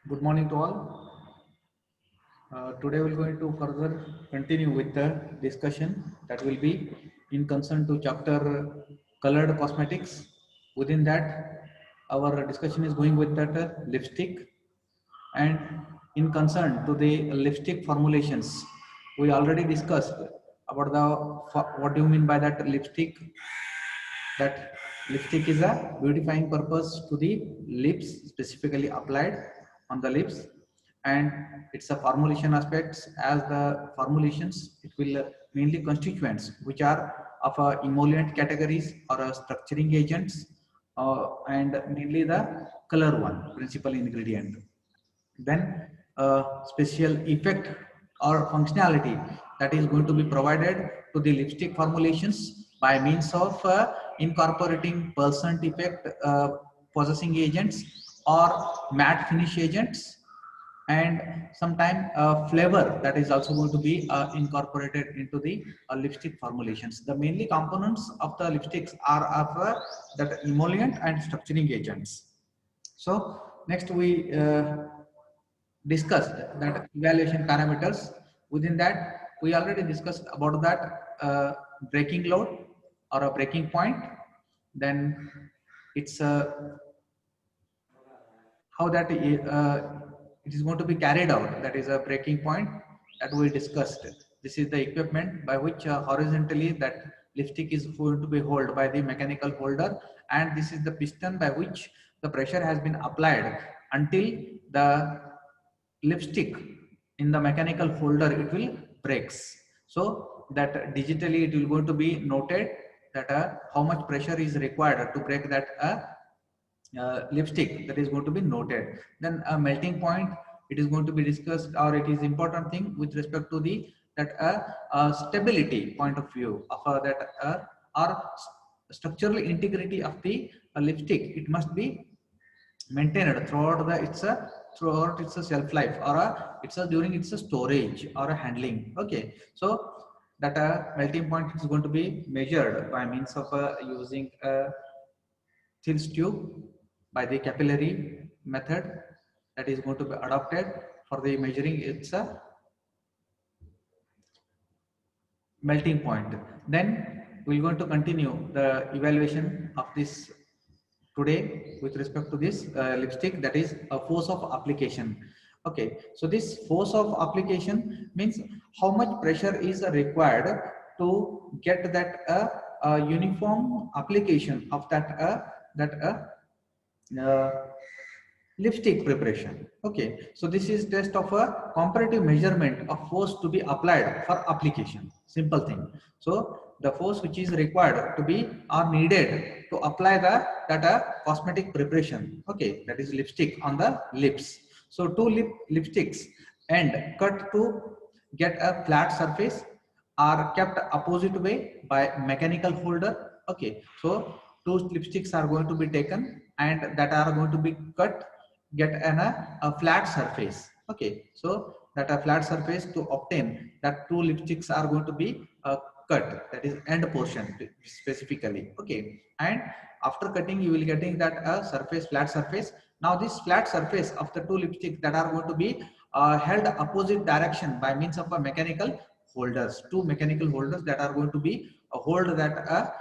Good morning to all. Today we're going to further continue with the discussion that will be in concern to chapter colored cosmetics. Within that, our discussion is going with that lipstick, and in concern to the lipstick formulations. We already discussed about the what do you mean by that lipstick. That lipstick is a beautifying purpose to the lips, specifically applied on the lips, and it's a formulation aspects. As the formulations, it will mainly constituents which are of emollient categories or structuring agents, and mainly the color one principal ingredient. Then special effect or functionality that is going to be provided to the lipstick formulations by means of incorporating percent effect possessing agents or matte finish agents, and sometime flavor that is also going to be incorporated into the lipstick formulations. The mainly components of the lipsticks are of that emollient and structuring agents. So next we discussed that evaluation parameters. Within that, we already discussed about that breaking load or a breaking point. Then it's how that it is going to be carried out. That is a breaking point that we discussed. This is the equipment by which horizontally that lipstick is going to be held by the mechanical holder, and this is the piston by which the pressure has been applied until the lipstick in the mechanical holder it will breaks. So that digitally it will going to be noted that how much pressure is required to break that lipstick, that is going to be noted. Then a melting point, it is going to be discussed, or it is important thing with respect to the that stability point of view of that or structural integrity of the lipstick. It must be maintained throughout the throughout its shelf life, or during its storage or handling. Okay, so that melting point is going to be measured by means of using a Thills tube by the capillary method that is going to be adopted for the measuring its melting point. Then we're going to continue the evaluation of this today with respect to this lipstick, that is a force of application. Okay, so this force of application means how much pressure is required to get that uniform application of that lipstick preparation. Okay, so this is test of a comparative measurement of force to be applied for application. Simple thing. So the force which is required to be or needed to apply the that cosmetic preparation. Okay, that is lipstick on the lips. So two lipsticks and cut to get a flat surface are kept opposite way by mechanical holder. Okay, so two lipsticks are going to be taken and that are going to be cut, get a flat surface. Okay, so that a flat surface to obtain that two lipsticks are going to be cut, that is end portion specifically. Okay, and after cutting you will getting that surface, flat surface. Now this flat surface of the two lipsticks that are going to be held opposite direction by means of a mechanical holders, two mechanical holders that are going to be hold that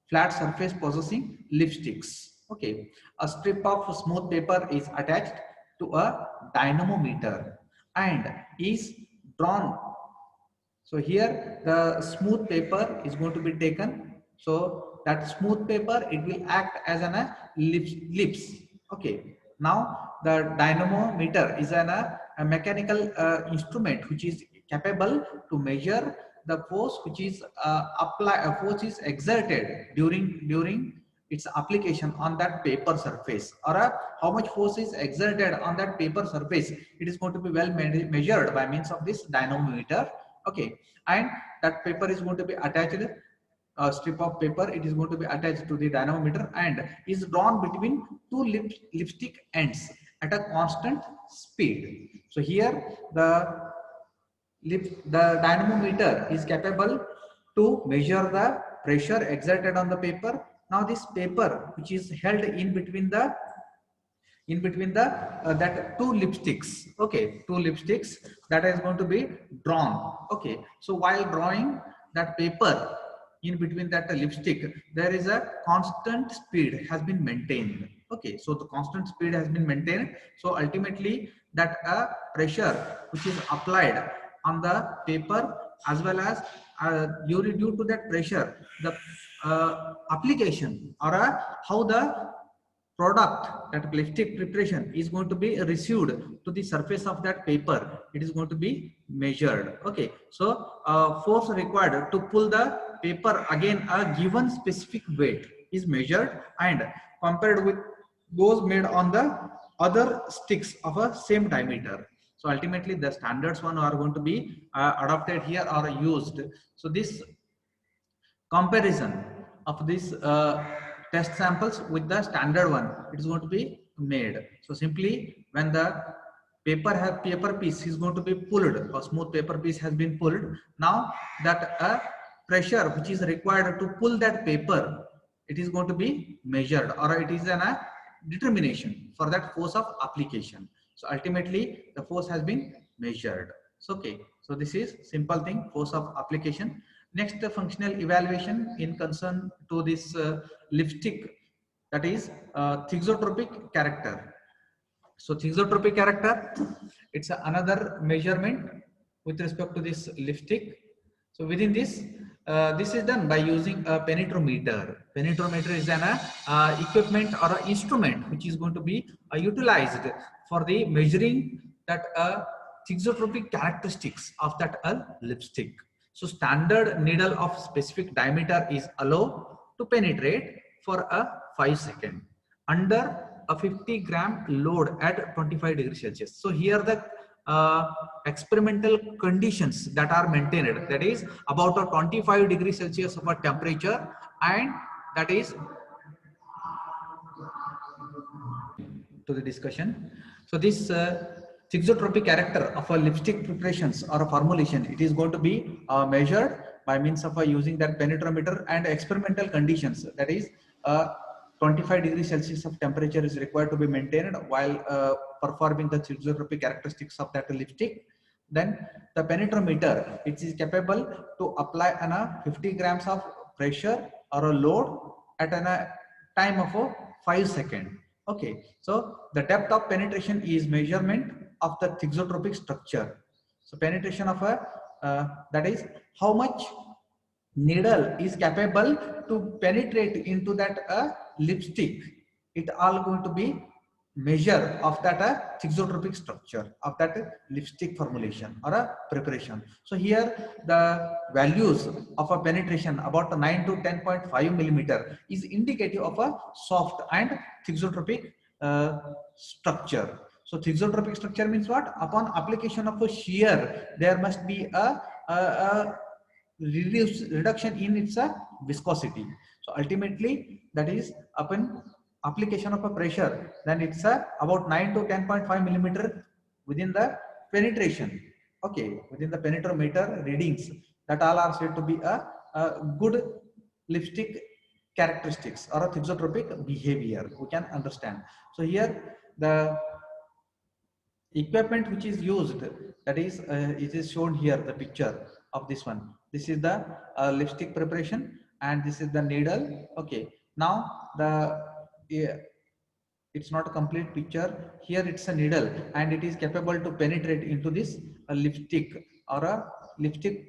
flat surface possessing lipsticks. Okay, a strip of smooth paper is attached to a dynamometer and is drawn. So here the smooth paper is going to be taken. So that smooth paper, it will act as an lips. Okay. Now the dynamometer is a mechanical instrument which is capable to measure the force which is force is exerted during its application on that paper surface, or how much force is exerted on that paper surface. It is going to be well measured by means of this dynamometer. Okay, and that paper is going to be attached, a strip of paper, it is going to be attached to the dynamometer and is drawn between two lipstick ends at a constant speed. So here the dynamometer is capable to measure the pressure exerted on the paper. Now this paper which is held in between the in between the that two lipsticks. Okay, two lipsticks that is going to be drawn. Okay, so while drawing that paper in between that lipstick, there is a constant speed has been maintained. Okay, so the constant speed has been maintained. So ultimately that pressure which is applied on the paper, as well as due to that pressure, the application or how the product, that plastic preparation is going to be received to the surface of that paper, it is going to be measured. Okay, so force required to pull the paper again a given specific weight is measured and compared with those made on the other sticks of a same diameter. So ultimately the standards one are going to be adopted here or used. So this comparison of these test samples with the standard one, it is going to be made. So simply when the paper piece is going to be pulled, a smooth paper piece has been pulled, now that pressure which is required to pull that paper, it is going to be measured, or it is a determination for that force of application. So ultimately the force has been measured. So okay, so this is simple thing, force of application. Next, the functional evaluation in concern to this lipstick, that is thixotropic character. So thixotropic character, it's another measurement with respect to this lipstick. So within this, this is done by using a penetrometer. Penetrometer is an equipment or an instrument which is going to be utilized for the measuring that thixotropic characteristics of that lipstick. So standard needle of specific diameter is allowed to penetrate for a 5 seconds under a 50-gram load at 25 degrees Celsius. So here the experimental conditions that are maintained, that is about a 25 degrees Celsius of a temperature, and that is to the discussion. So this thixotropic character of a lipstick preparations or a formulation, it is going to be measured by means of using that penetrometer, and experimental conditions, that is 25 degrees Celsius of temperature is required to be maintained while performing the thixotropic characteristics of that lipstick. Then the penetrometer, it is capable to apply an 50 grams of pressure or a load at a time of 5 seconds. Okay, so the depth of penetration is measurement of the thixotropic structure. So penetration of that is how much needle is capable to penetrate into that lipstick. It all going to be measure of that thixotropic structure of that lipstick formulation or a preparation. So here the values of a penetration about 9 to 10.5 millimeter is indicative of a soft and thixotropic structure. So thixotropic structure means what? Upon application of a shear, there must be a reduction in its viscosity. So ultimately that is upon application of a pressure, then it's about 9 to 10.5 millimeter within the penetration. Okay, within the penetrometer readings, that all are said to be a good lipstick characteristics or a thixotropic behavior, we can understand. So here the equipment which is used, that is it is shown here, the picture of this one. This is the lipstick preparation and this is the needle. Okay, now the it's not a complete picture. Here it's a needle and it is capable to penetrate into this lipstick or a lipstick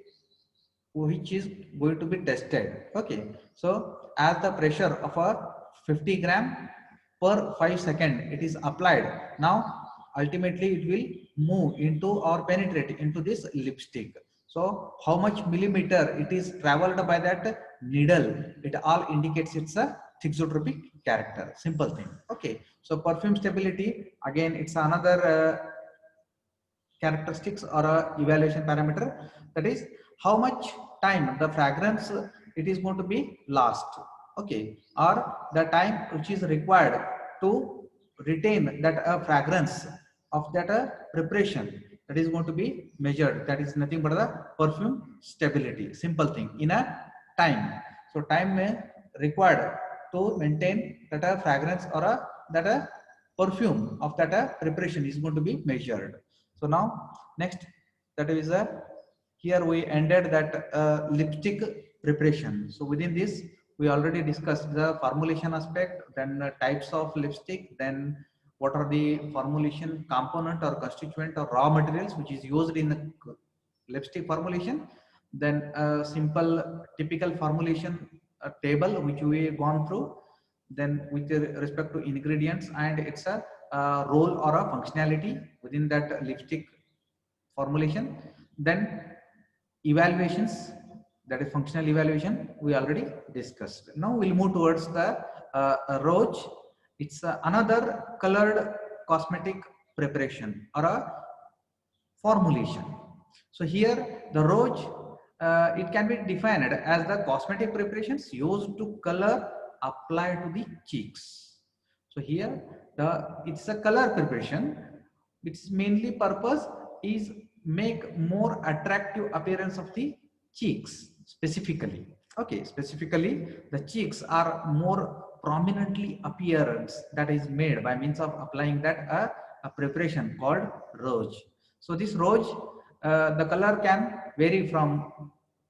which is going to be tested. Okay, so as the pressure of a 50 gram per 5 second it is applied, now ultimately it will move into or penetrate into this lipstick. So how much millimeter it is traveled by that needle, it all indicates it's a thixotropic character. Simple thing. Okay, so perfume stability, again it's another characteristics or a evaluation parameter, that is how much time the fragrance it is going to be last. Okay, or the time which is required to retain that fragrance of that preparation, that is going to be measured. That is nothing but the perfume stability. Simple thing, in a time. So time required to maintain that fragrance or that perfume of that preparation is going to be measured. So now next, that is here we ended that lipstick preparation. So within this we already discussed the formulation aspect, then types of lipstick, then what are the formulation component or constituent or raw materials which is used in the lipstick formulation, then a simple typical formulation table which we gone through, then with respect to ingredients and its a role or a functionality within that lipstick formulation, then evaluations, that is functional evaluation, we already discussed. Now we'll move towards the Rouge. It's another colored cosmetic preparation or a formulation. So here the Rouge, it can be defined as the cosmetic preparations used to color applied to the cheeks. So here it's a color preparation. Its mainly purpose is make more attractive appearance of the cheeks specifically. Okay, specifically the cheeks are more prominently appearance that is made by means of applying that a preparation called Rouge. So this Rouge, the color can vary from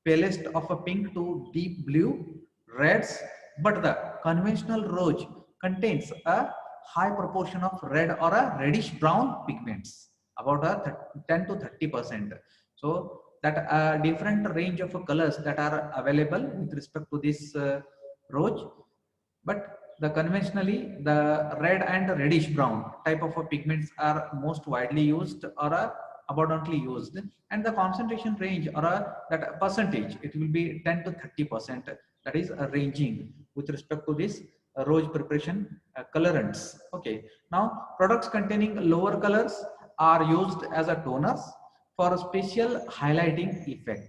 palest of a pink to deep blue, reds, but the conventional Rouge contains a high proportion of red or a reddish brown pigments, about a 10 to 30%. So that different range of colors that are available with respect to this Rouge, but the conventionally the red and reddish brown type of pigments are most widely used or abundantly used, and the concentration range or that percentage, it will be 10 to 30%, that is ranging with respect to this Rouge preparation colorants. Okay, now products containing lower colors are used as a toners for a special highlighting effect.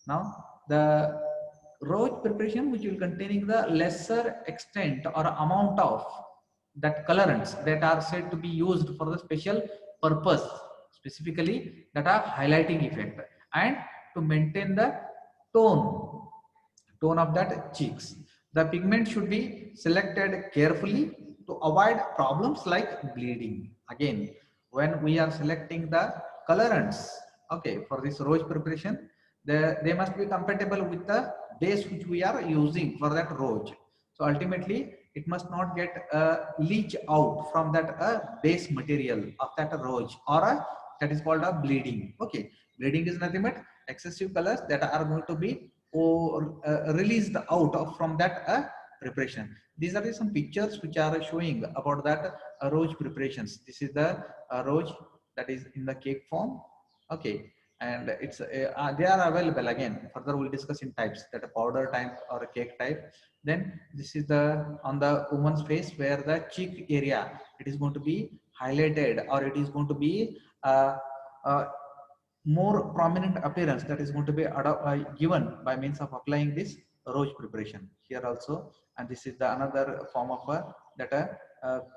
Now the Rouge preparation which will containing the lesser extent or amount of that colorants that are said to be used for the special purpose, specifically that are highlighting effect and to maintain the tone of that cheeks. The pigment should be selected carefully to avoid problems like bleeding. Again, when we are selecting the colorants, okay, for this Rouge preparation, they must be compatible with the base which we are using for that Rouge. So ultimately, it must not get leach out from that base material of that Rouge or that is called a bleeding. Okay, bleeding is nothing but excessive colors that are going to be released out of from that preparation. These are some pictures which are showing about that Rouge preparations. This is the Rouge that is in the cake form. Okay, and it's they are available. Again, further we'll discuss in types, that a powder type or a cake type. Then this is the on the woman's face where the cheek area, it is going to be highlighted or it is going to be more prominent appearance that is going to be given by means of applying this Rouge preparation here also. And this is the another form of that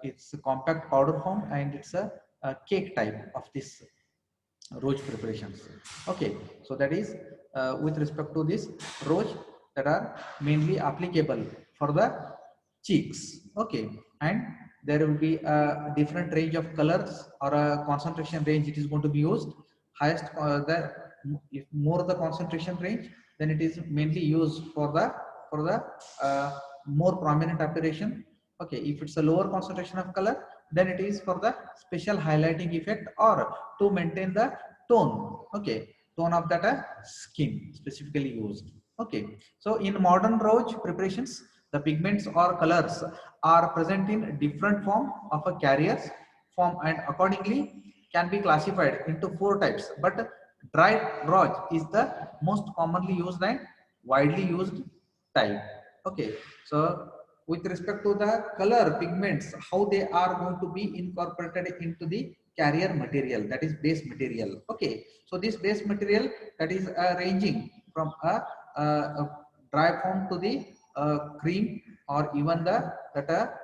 it's a compact powder form, and it's a cake type of this Rouge preparations. Okay, so that is with respect to this Rouge that are mainly applicable for the cheeks. Okay, and there will be a different range of colors or a concentration range it is going to be used. Highest if more the concentration range, then it is mainly used for the more prominent appearation. Okay, if it's a lower concentration of color, then it is for the special highlighting effect or to maintain the tone. Okay, tone of that skin specifically used. Okay, so in modern Rouge preparations, the pigments or colors are present in different form of a carriers form, and accordingly can be classified into 4 types. But dry Rouge is the most commonly used and widely used type. Okay, so with respect to the color pigments, how they are going to be incorporated into the carrier material, that is base material. Okay, so this base material that is ranging from a dry form to the cream or even the that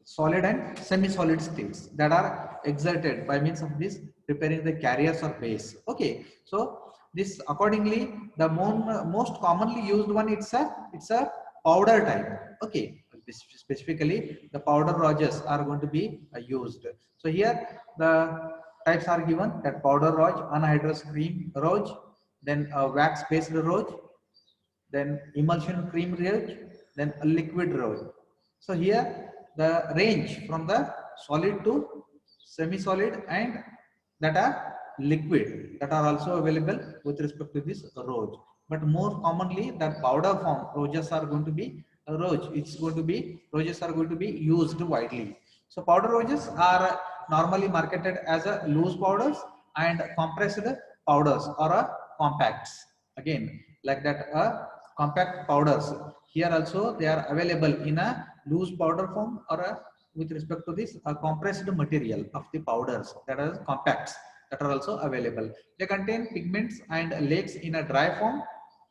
solid and semi-solid states that are exerted by means of this preparing the carriers or base. Okay, so this accordingly the most commonly used one, it's a powder type. Okay, Specifically, the powder rods are going to be used. So here the types are given, that powder rod, anhydrous cream rod, then a wax based rod, then emulsion cream rod, then a liquid rod. So here the range from the solid to semi-solid and that are liquid, that are also available with respect to this rose. But more commonly the powder form roses are going to be roses are going to be used widely. So powder roses are normally marketed as a loose powders and compressed powders or a compacts. Again, like that compact powders. Here also they are available in a loose powder form or a, with respect to this compressed material of the powders, that are compacts, that are also available. They contain pigments and lakes in a dry form.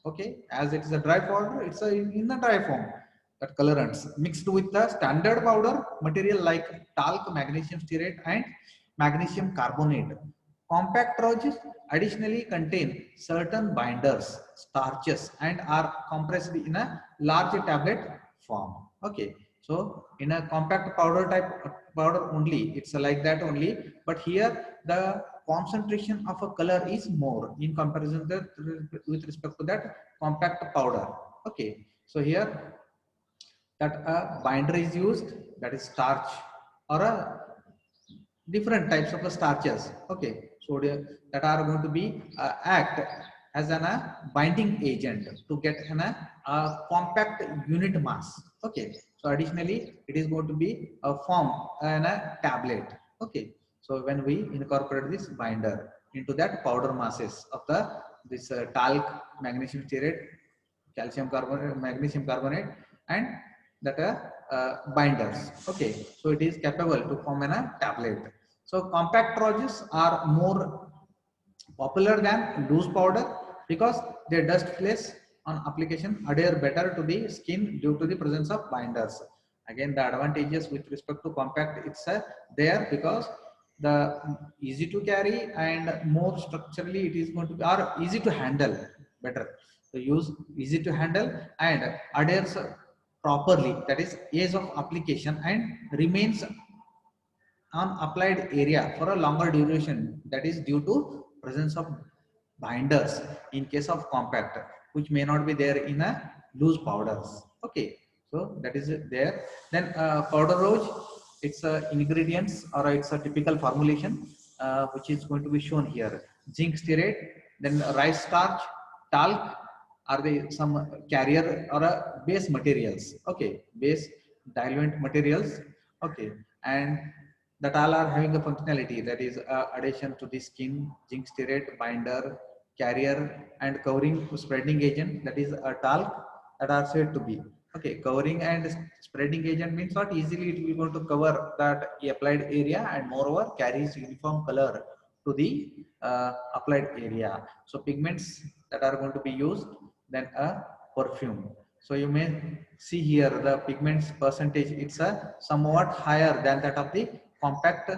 Okay, as it is a dry powder, it's in a dry form, that colorants mixed with the standard powder material like talc, magnesium stearate and magnesium carbonate. Compact roses additionally contain certain binders, starches, and are compressed in a large tablet form. Okay, so in a compact powder type powder only, it's like that only. But here the concentration of a color is more in comparison to, with respect to that compact powder. Okay, so here that a binder is used, that is starch or a different types of the starches. Okay, so that are going to be act as an binding agent to get an compact unit mass. Okay, so additionally it is going to be a form in a tablet. Okay, so when we incorporate this binder into that powder masses of the this talc, magnesium stearate, calcium carbonate, magnesium carbonate, and that binders. Okay, so it is capable to form in a tablet. So compact roses are more popular than loose powder because their dust place on application adhere better to the skin due to the presence of binders. Again, the advantages with respect to compact, it's there because the easy to carry and more structurally it is going to be, or easy to handle better. So use easy to handle and adheres properly, that is ease of application, and remains on applied area for a longer duration, that is due to presence of binders in case of compact, which may not be there in a loose powders. Okay, so that is it there. Then powder rose, it's ingredients or it's a typical formulation which is going to be shown here. Zinc stearate, then rice starch, talc are the some carrier or a base materials. Okay, base diluent materials. Okay, and that all are having a functionality, that is addition to the skin, zinc stearate, binder, carrier, and covering spreading agent, that is a talc, that are said to be. Okay, covering and spreading agent means what, easily it will going to cover that applied area and moreover carries uniform color to the applied area. So pigments that are going to be used, then a perfume. So you may see here the pigments percentage, it's a somewhat higher than that of the compact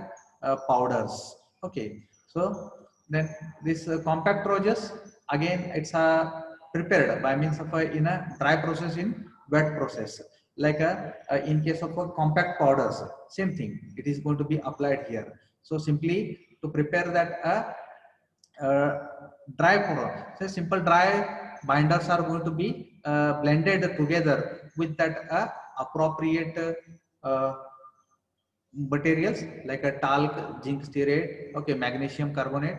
powders. Okay, so then this compact roses, again it's prepared by means of in a dry process, in wet process, like in case of compact powders, same thing, it is going to be applied here. So simply to prepare that dry powder, so simple dry binders are going to be blended together with that appropriate uh, materials like a talc, zinc stearate, okay, magnesium carbonate,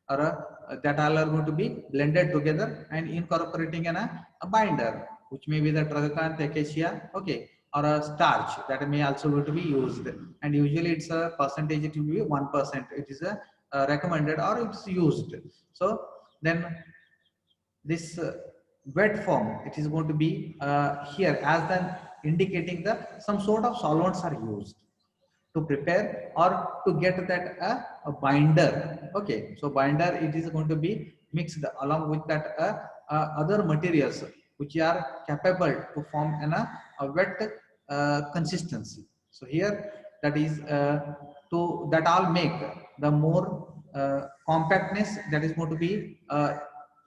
or that all are going to be blended together and incorporating in a binder, which may be the tragacanth, acacia, okay, or a starch that may also going to be used. And usually it's a percentage, it will be 1%. It is a recommended or it's used. So then this wet form, it is going to be here as the indicating that some sort of solvents are used to prepare or to get that a binder. Okay, so binder, it is going to be mixed along with that other materials which are capable to form a wet consistency. So here that is to that all make the more compactness that is going to be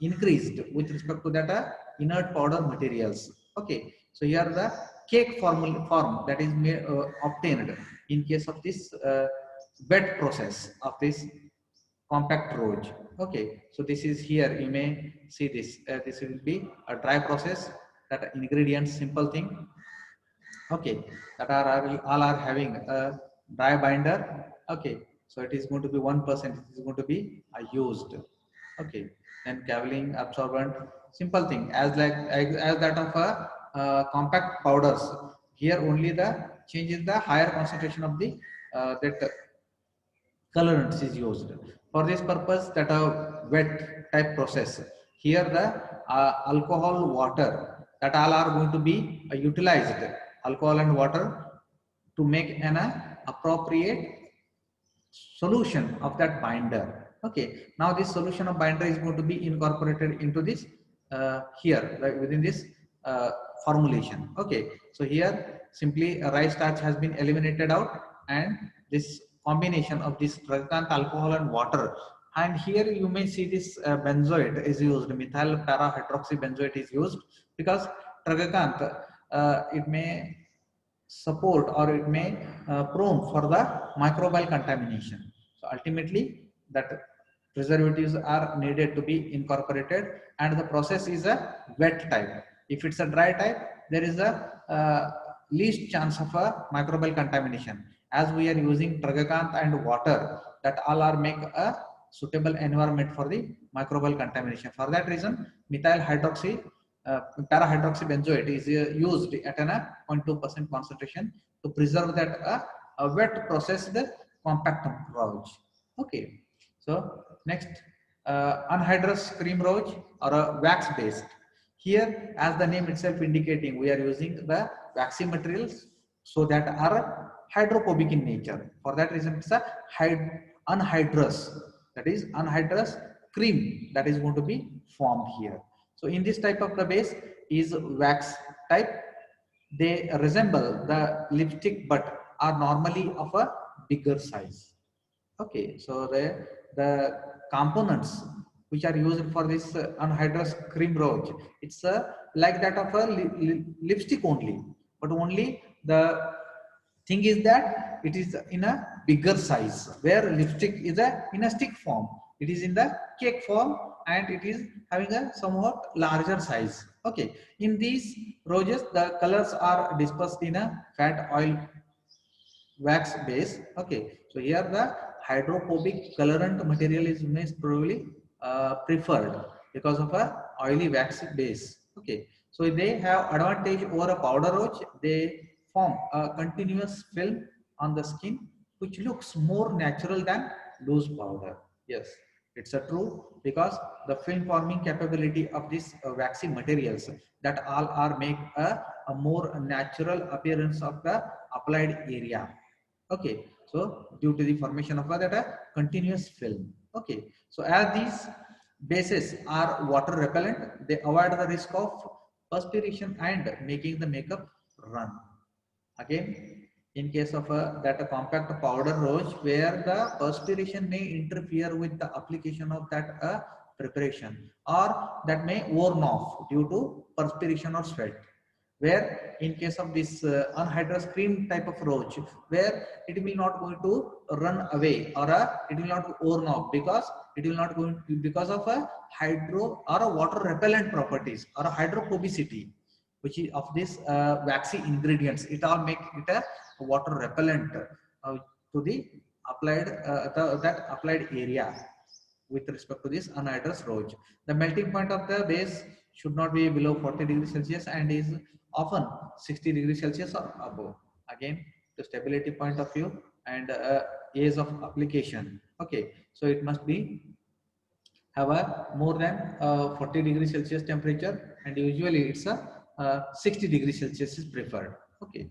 increased with respect to that inert powder materials. Okay, so here the cake form that is obtained in case of this wet process of this compact roach. Okay, so this is here, you may see this. This will be a dry process, that ingredients, simple thing. Okay, that are all are having a dry binder. Okay, so it is going to be 1%. It is going to be used. Okay, then kaolin absorbent, simple thing, as that of a compact powders. Here only the change is the higher concentration of the that colorants is used. For this purpose, that a wet type process. Here the alcohol, water, that all are going to be utilized. Alcohol and water to make an appropriate solution of that binder. Okay, now this solution of binder is going to be incorporated into this here, like within this formulation. Okay, so here simply rice starch has been eliminated out, and this combination of this tragacanth, alcohol and water, and here you may see this benzoate is used, methyl para hydroxybenzoate is used, because tragacanth it may support, or it may prone for the microbial contamination. So ultimately that preservatives are needed to be incorporated, and the process is a wet type. If it's a dry type, there is a least chance of a microbial contamination. As we are using tragacanth and water, that all are make a suitable environment for the microbial contamination. For that reason, methyl hydroxy para-hydroxybenzoate is used at an 0.2% concentration to preserve that wet processed compact roach. Okay, so next, anhydrous cream roach, or a wax based. Here, as the name itself indicating, we are using the waxy materials so that are hydrophobic in nature. For that reason, it's a anhydrous, that is anhydrous cream that is going to be formed here. So in this type of the base is wax type. They resemble the lipstick but are normally of a bigger size. Okay, so the components which are used for this anhydrous cream roach, it's like that of a lipstick only, but only the thing is that it is in a bigger size, where lipstick is in a stick form, it is in the cake form, and it is having a somewhat larger size. Okay, in these roaches the colors are dispersed in a fat oil wax base. Okay, so here the hydrophobic colorant material is most probably preferred because of a oily wax base. Okay, so they have advantage over a powder roach. They form a continuous film on the skin which looks more natural than loose powder. Yes, it's a true, because the film forming capability of these waxy materials, that all are make a more natural appearance of the applied area. Okay, so due to the formation of that continuous film. Okay, so as these bases are water repellent, they avoid the risk of perspiration and making the makeup run. Again, in case of that a compact powder roach, where the perspiration may interfere with the application of that preparation, or that may worn off due to perspiration or sweat. Where in case of this anhydrous cream type of roach, where it will not going to run away, or it will not worn off, because it will not going to, because of a hydro or a water repellent properties, or a hydrophobicity which is of this waxy ingredients, it all make it a water repellent to the applied that applied area with respect to this anhydrous roach. The melting point of the base should not be below 40 degrees Celsius and is often 60 degrees Celsius or above. Again, the stability point of view and ease of application. Okay, so it must be have a more than 40 degrees Celsius temperature, and usually it's a 60 degrees Celsius is preferred. Okay,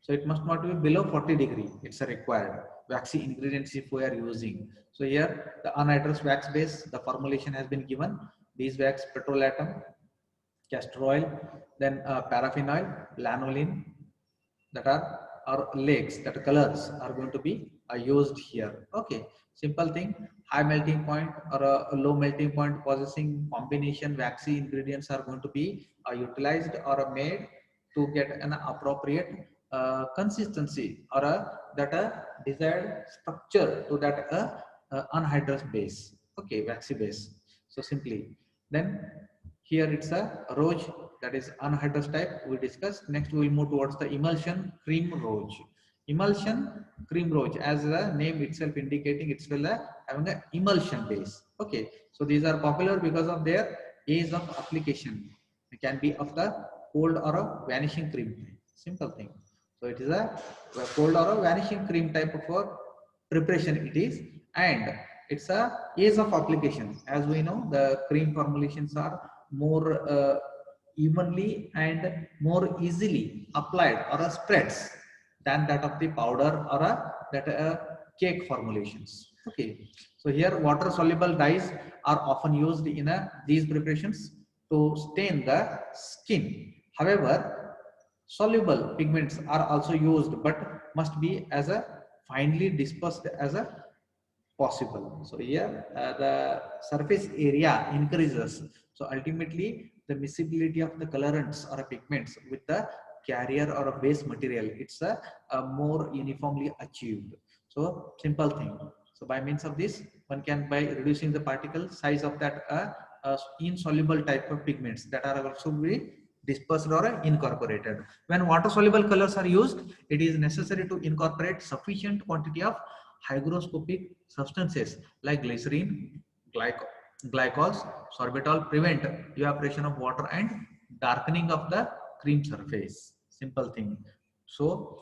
so it must not be below 40 degree. It's a required waxy ingredients if we are using. So here the anhydrous wax base, the formulation has been given: beeswax, petrolatum, castor oil, then paraffin oil, lanolin, that are lakes, that colors are going to be used here. Okay, simple thing. High melting point or a low melting point possessing combination waxy ingredients are going to be utilized or made, to get an appropriate consistency or that desired structure to that anhydrous base, okay, waxy base. So simply then here it's a roach, that is anhydrous type we discussed. Next we will move towards the emulsion cream roach. Emulsion cream roach, as the name itself indicating, it's will having an emulsion base. Okay, so these are popular because of their ease of application. It can be of the cold or a vanishing cream. Simple thing. So it is a cold or a vanishing cream type of a preparation it is, and it's a ease of application. As we know, the cream formulations are more evenly and more easily applied or spreads than that of the powder or that cake formulations. Okay, so here water soluble dyes are often used in these preparations to stain the skin. However, soluble pigments are also used, but must be as a finely dispersed as a possible. So here the surface area increases. So ultimately the miscibility of the colorants or pigments with the carrier or a base material, it's a more uniformly achieved. So simple thing. So by means of this, one can, by reducing the particle size of that insoluble type of pigments that are also be dispersed or incorporated. When water soluble colors are used, it is necessary to incorporate sufficient quantity of hygroscopic substances like glycerin, glycols, sorbitol prevent evaporation of water and darkening of the cream surface. Simple thing. So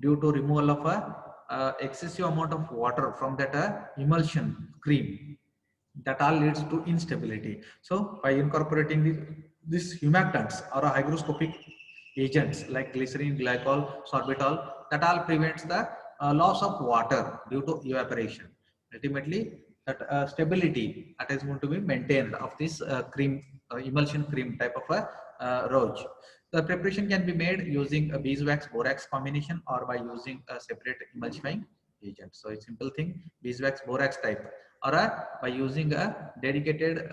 due to removal of a excessive amount of water from that emulsion cream, that all leads to instability. So by incorporating these humectants or hygroscopic agents like glycerin, glycol, sorbitol, that all prevents the loss of water due to evaporation. Ultimately, that stability that is going to be maintained of this cream, emulsion cream type of a roach. The preparation can be made using a beeswax borax combination or by using a separate emulsifying agent. So it's simple thing, beeswax borax type, or by using a dedicated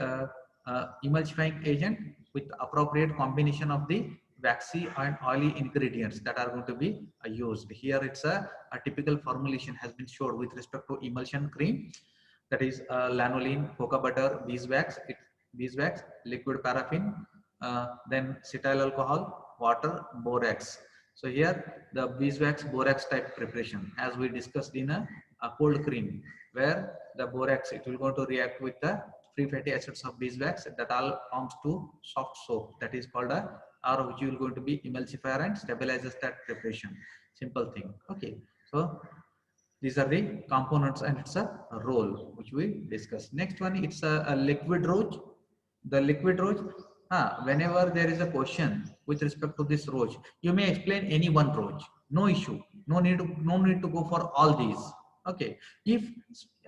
emulsifying agent with appropriate combination of the waxy and oily ingredients that are going to be used. Here it's a typical formulation has been showed with respect to emulsion cream, that is lanolin, cocoa butter, beeswax, liquid paraffin, then cetyl alcohol, water, borax. So here the beeswax borax type preparation, as we discussed in a cold cream, where the borax, it will go to react with the free fatty acids of beeswax, that all forms to soft soap, that is called a, or which will going to be emulsifier and stabilizes that preparation. Simple thing. Okay, so these are the components and it's a role which we discuss. Next one, it's a liquid roach. The liquid roach, whenever there is a question with respect to this roach, you may explain any one roach, no issue, no need to go for all these. Okay, if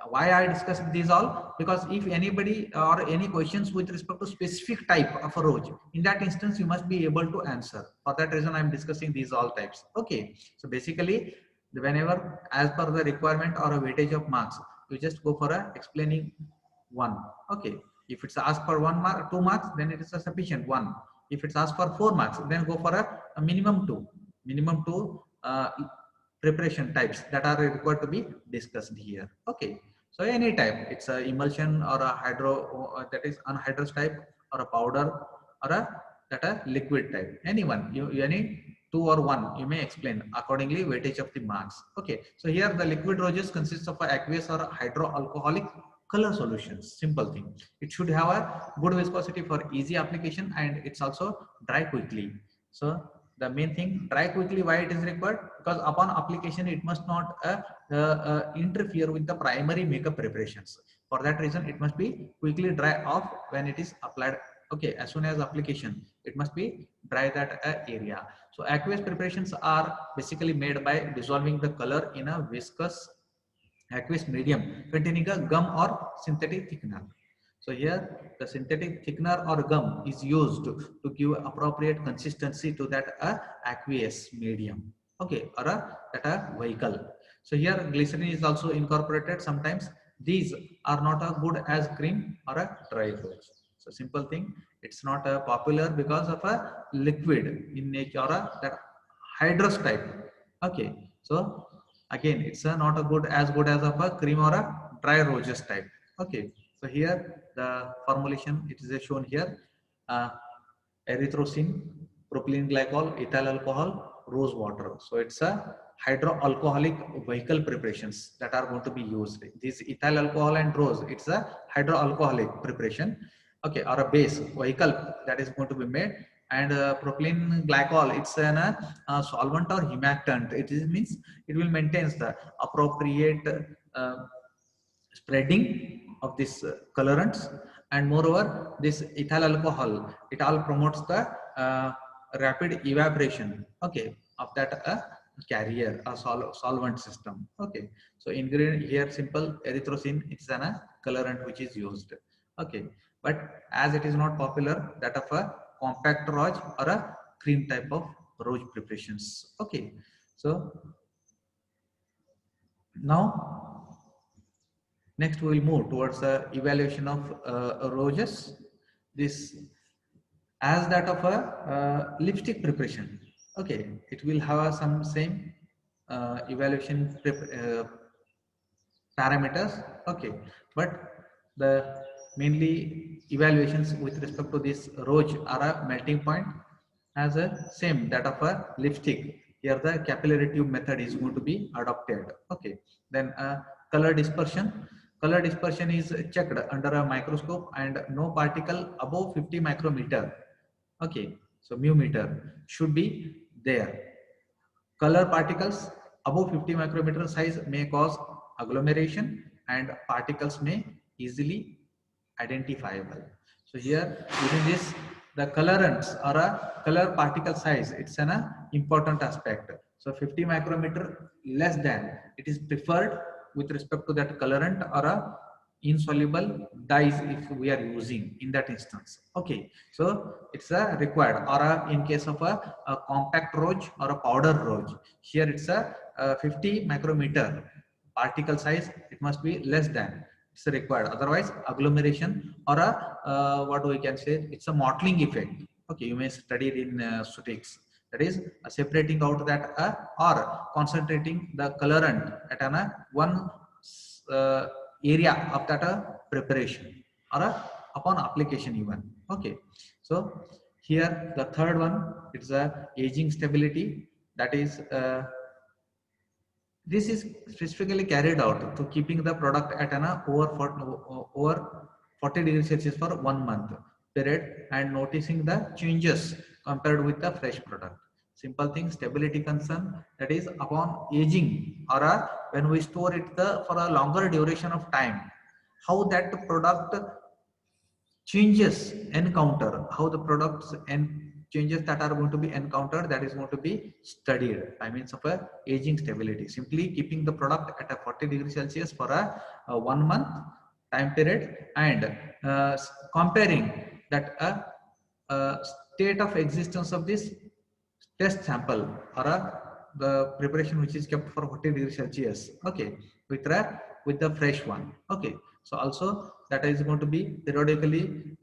why I discussed these all, because if anybody or any questions with respect to specific type of a roach, in that instance you must be able to answer. For that reason I am discussing these all types. Okay, so basically whenever as per the requirement or a weightage of marks, you just go for a explaining one. Okay, if it's asked for 1 mark, 2 marks, then it is a sufficient one. If it's asked for 4 marks, then go for a minimum two preparation types that are required to be discussed here. Okay, so any type, it's a emulsion or a hydro, that is anhydrous type, or a powder, or a that a liquid type, anyone, you any two or one, you may explain accordingly weightage of the marks. Okay, so here the liquid roaches consists of aqueous or hydroalcoholic color solutions. Simple thing, it should have a good viscosity for easy application, and it's also dry quickly. So the main thing, dry quickly, why it is required? Because upon application it must not interfere with the primary makeup preparations. For that reason it must be quickly dry off when it is applied. Okay, as soon as application, it must be dry that area. So aqueous preparations are basically made by dissolving the color in a viscous aqueous medium containing a gum or synthetic thickener. So here the synthetic thickener or gum is used to give appropriate consistency to that aqueous medium. Okay, or that vehicle. So here glycerin is also incorporated sometimes. These are not as good as cream or a dry roach. So simple thing, it's not popular because of a liquid in nature or that hydrous type. Okay, so again, it's not a good as good as of a cream or a dry roses type. Okay, so here the formulation it is shown here. Uh, Erythrocin, propylene glycol, ethyl alcohol, rose water. So it's a hydroalcoholic vehicle preparations that are going to be used. This ethyl alcohol and rose, it's a hydroalcoholic preparation. Okay, or a base vehicle that is going to be made. And propylene glycol, it's an solvent or humectant. It is means it will maintain the appropriate uh, spreading of these colorants, and moreover this ethyl alcohol it all promotes the uh, rapid evaporation, okay, of that carrier a solvent system. Okay, so ingredient here simple erythrocin, it's an colorant which is used. Okay, but as it is not popular that of a compact rose or a cream type of rose preparations. Okay, so now next, we will move towards the evaluation of roses. This as that of a lipstick preparation. Okay, it will have some same evaluation parameters. Okay, but the mainly evaluations with respect to this rose are a melting point as a same that of a lipstick. Here the capillary tube method is going to be adopted. Okay, then color dispersion. Color dispersion is checked under a microscope and no particle above 50 micrometer. Okay, so mu meter should be there. Color particles above 50 micrometer size may cause agglomeration and particles may easily identifiable. So here within this the colorants or a color particle size, it's an important aspect. So 50 micrometer less than it is preferred with respect to that colorant or a insoluble dyes if we are using in that instance. Okay, so it's a required or in case of a compact rose or a powder rose, here it's a 50 micrometer particle size, it must be less than, it's required, otherwise agglomeration or a what we can say, it's a mottling effect. Okay, you may study it in statistics, that is separating out that or concentrating the colorant at an one uh, area of that preparation or upon application even. Okay, so here the third one, it's a aging stability, that is this is specifically carried out to keeping the product at an over 40 degrees Celsius for 1 month period and noticing the changes compared with the fresh product. Simple thing, stability concern, that is upon aging or when we store it for a longer duration of time, how that product changes encounter, how the products and changes that are going to be encountered, that is going to be studied by means of a aging stability. Simply keeping the product at a 40 degrees Celsius for a 1 month time period and comparing that state of existence of this test sample or the preparation which is kept for 40 degrees Celsius, okay, with the fresh one. Okay, so also that is going to be periodically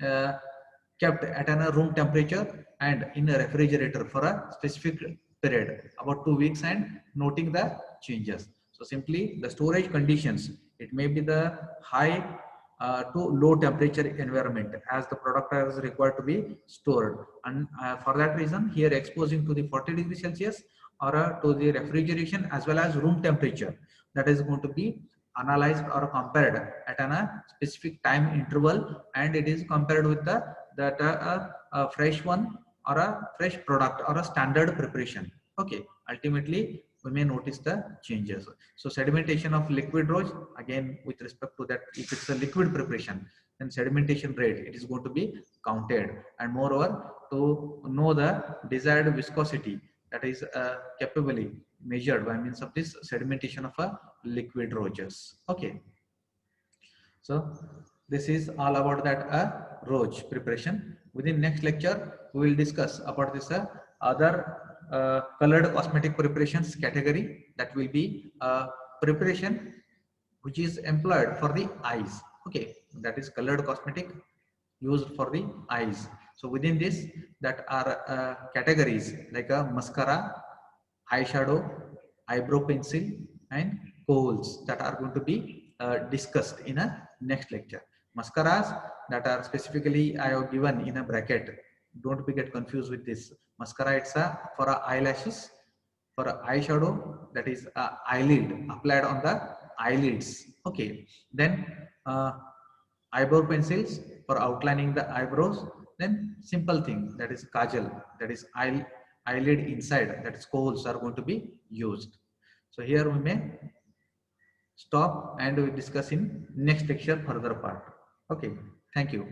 kept at a room temperature and in a refrigerator for a specific period about 2 weeks and noting the changes. So simply the storage conditions, it may be the high to low temperature environment as the product is required to be stored, and for that reason here exposing to the 40 degrees Celsius or to the refrigeration as well as room temperature, that is going to be analyzed or compared at a specific time interval, and it is compared with the that fresh one or a fresh product or a standard preparation. Okay, ultimately we may notice the changes. So sedimentation of liquid rose, again with respect to that, if it's a liquid preparation, then sedimentation rate it is going to be counted, and moreover to know the desired viscosity, that is capably measured by means of this sedimentation of a liquid roses. Okay, so this is all about that rose preparation. Within next lecture, we will discuss about this other colored cosmetic preparations category, that will be preparation which is employed for the eyes. Okay, that is colored cosmetic used for the eyes. So within this, that are categories like a mascara, eyeshadow, eyebrow pencil, and kohls that are going to be discussed in a next lecture. Mascaras that are specifically I have given in a bracket. Don't be get confused with this. Mascara it's for eyelashes, for eyeshadow, that is eyelid applied on the eyelids. Okay, then eyebrow pencils for outlining the eyebrows. Then simple thing, that is kajal, that is eyelid inside, that is kohls are going to be used. So here we may stop and we discuss in next lecture further part. Okay, thank you.